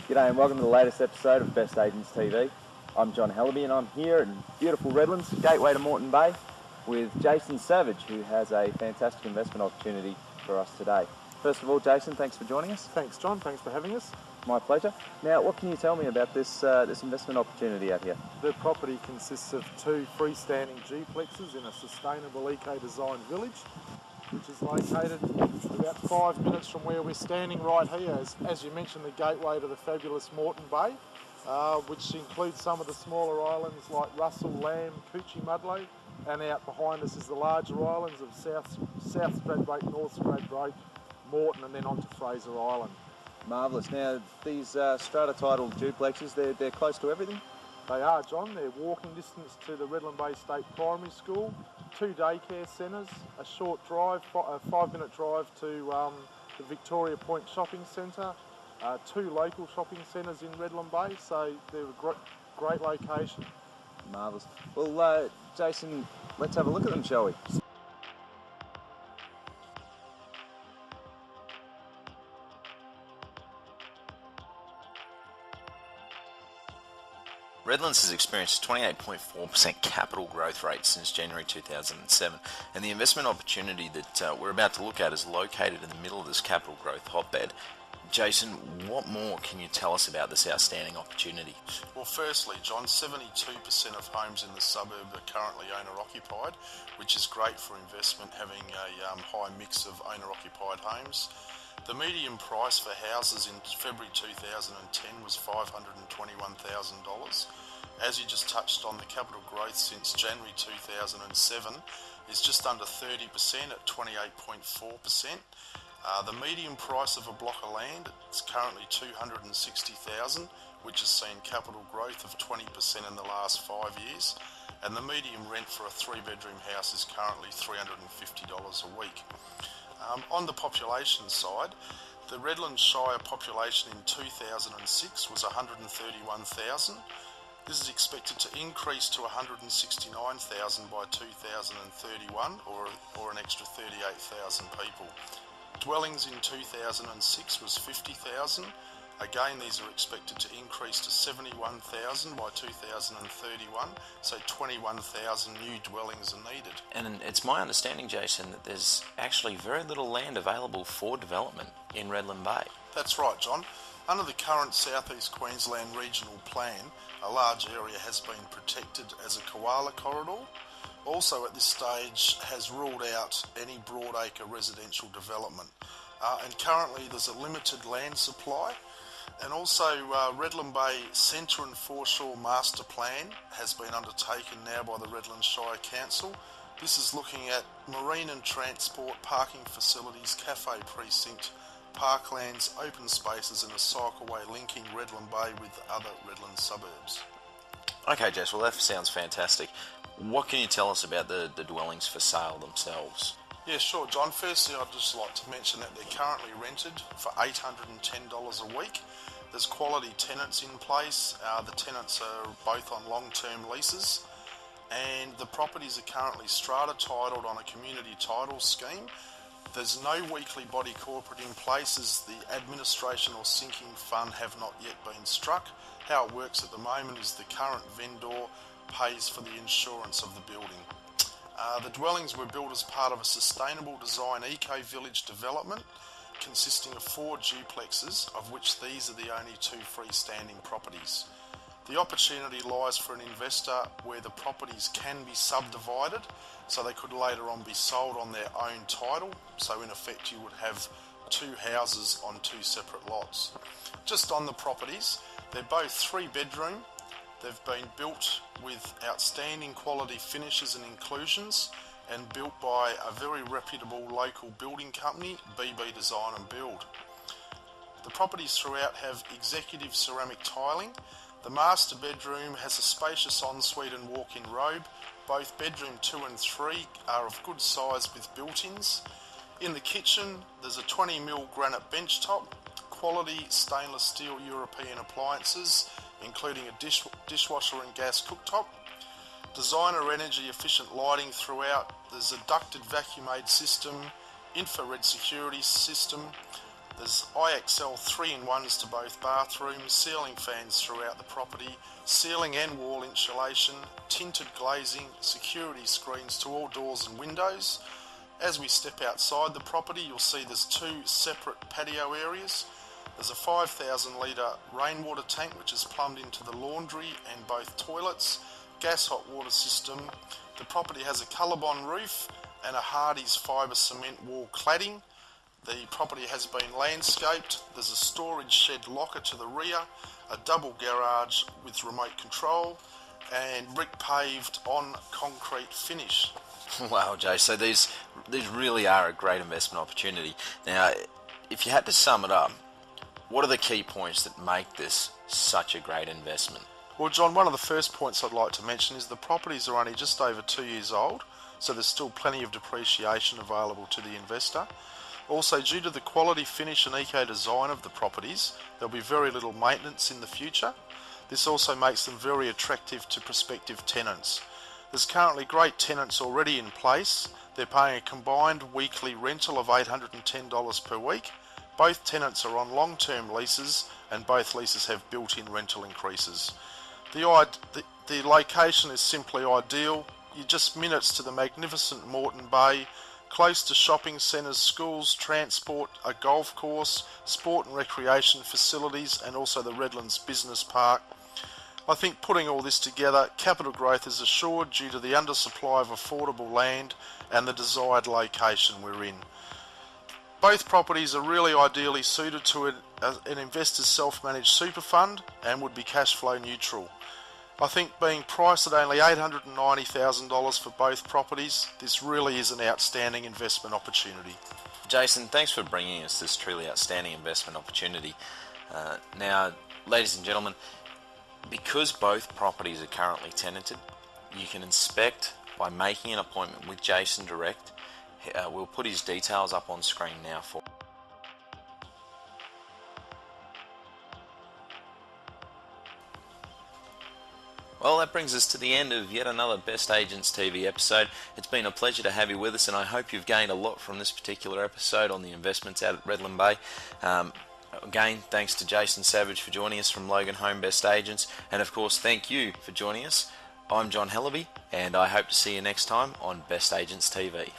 G'day and welcome to the latest episode of Best Agents TV. I'm John Hellaby and I'm here in beautiful Redlands, gateway to Moreton Bay, with Jason Savage, who has a fantastic investment opportunity for us today. First of all, Jason, thanks for joining us. Thanks, John. Thanks for having us. My pleasure. Now, what can you tell me about this investment opportunity out here? The property consists of two freestanding duplexes in a sustainable eco-designed village, which is located about 5 minutes from where we're standing right here. As you mentioned, the gateway to the fabulous Moreton Bay, which includes some of the smaller islands like Russell, Lamb, Coochie, Mudley, and out behind us is the larger islands of South Stradbroke, North Stradbroke, Moreton, and then onto Fraser Island. Marvellous. Now, these strata-titled duplexes, they're close to everything? They are, John. They're walking distance to the Redland Bay State Primary School, 2 daycare centres, a short drive, a 5-minute drive to the Victoria Point Shopping Centre, 2 local shopping centres in Redland Bay, so they're a great location. Marvellous. Well, Jason, let's have a look at them, shall we? Redlands has experienced a 28.4% capital growth rate since January 2007, and the investment opportunity that we're about to look at is located in the middle of this capital growth hotbed. Jason, what more can you tell us about this outstanding opportunity? Well, firstly, John, 72% of homes in the suburb are currently owner-occupied, which is great for investment, having a high mix of owner-occupied homes. The median price for houses in February 2010 was $521,000. As you just touched on, the capital growth since January 2007 is just under 30% at 28.4%. The median price of a block of land is currently $260,000, which has seen capital growth of 20% in the last 5 years. And the median rent for a 3-bedroom house is currently $350 a week. On the population side, the Redland Shire population in 2006 was 131,000. This is expected to increase to 169,000 by 2031, or an extra 38,000 people. Dwellings in 2006 was 50,000. Again, these are expected to increase to 71,000 by 2031, so 21,000 new dwellings are needed. And it's my understanding, Jason, that there's actually very little land available for development in Redland Bay. That's right, John. Under the current South East Queensland Regional Plan, a large area has been protected as a koala corridor. Also at this stage has ruled out any broadacre residential development. And currently there's a limited land supply. And also Redland Bay Centre and Foreshore Master Plan has been undertaken now by the Redland Shire Council. This is looking at marine and transport, parking facilities, cafe precinct, parklands, open spaces and a cycleway linking Redland Bay with other Redland suburbs. Okay, Jess, well that sounds fantastic. What can you tell us about the dwellings for sale themselves? Yeah, sure, John. Firstly, I'd just like to mention that they're currently rented for $810 a week. There's quality tenants in place. The tenants are both on long-term leases, and the properties are currently strata-titled on a community title scheme. There's no weekly body corporate in place as the administration or sinking fund have not yet been struck. How it works at the moment is the current vendor pays for the insurance of the building. The dwellings were built as part of a sustainable design eco-village development consisting of 4 duplexes, of which these are the only 2 freestanding properties. The opportunity lies for an investor where the properties can be subdivided, so they could later on be sold on their own title. So in effect you would have 2 houses on 2 separate lots. Just on the properties, they're both 3-bedroom. They've been built with outstanding quality finishes and inclusions and built by a very reputable local building company, BB Design and Build. The properties throughout have executive ceramic tiling. The master bedroom has a spacious ensuite and walk-in robe. Both bedroom 2 and 3 are of good size with built-ins. In the kitchen, there's a 20mm granite bench top, quality stainless steel European appliances, including a dishwasher and gas cooktop. Designer energy efficient lighting throughout. There's a ducted vacuum aid system, infrared security system. There's IXL 3-in-1s to both bathrooms, ceiling fans throughout the property, ceiling and wall insulation, tinted glazing, security screens to all doors and windows. As we step outside the property, you'll see there's two separate patio areas. There's a 5,000 litre rainwater tank which is plumbed into the laundry and both toilets, gas hot water system. The property has a Colorbond roof and a Hardie's fibre cement wall cladding. The property has been landscaped. There's a storage shed locker to the rear, a double garage with remote control, and brick paved on concrete finish. Wow, Jay, so these really are a great investment opportunity. Now, if you had to sum it up, what are the key points that make this such a great investment? Well, John, one of the first points I'd like to mention is the properties are only just over 2 years old, so there's still plenty of depreciation available to the investor. Also, due to the quality finish and eco-design of the properties, there'll be very little maintenance in the future. This also makes them very attractive to prospective tenants. There's currently great tenants already in place. They're paying a combined weekly rental of $810 per week. Both tenants are on long-term leases and both leases have built-in rental increases. The location is simply ideal. You're just minutes to the magnificent Moreton Bay, close to shopping centres, schools, transport, a golf course, sport and recreation facilities, and also the Redlands Business Park. I think putting all this together, capital growth is assured due to the undersupply of affordable land and the desired location we're in. Both properties are really ideally suited to an investor's self-managed super fund and would be cash flow neutral. I think being priced at only $890,000 for both properties, this really is an outstanding investment opportunity. Jason, thanks for bringing us this truly outstanding investment opportunity. Now, ladies and gentlemen, because both properties are currently tenanted, you can inspect by making an appointment with Jason direct. We'll put his details up on screen now for you. Well, that brings us to the end of yet another Best Agents TV episode. It's been a pleasure to have you with us, and I hope you've gained a lot from this particular episode on the investments out at Redland Bay. Again, thanks to Jason Savage for joining us from Logan Home Best Agents, and of course, thank you for joining us. I'm John Hellaby, and I hope to see you next time on Best Agents TV.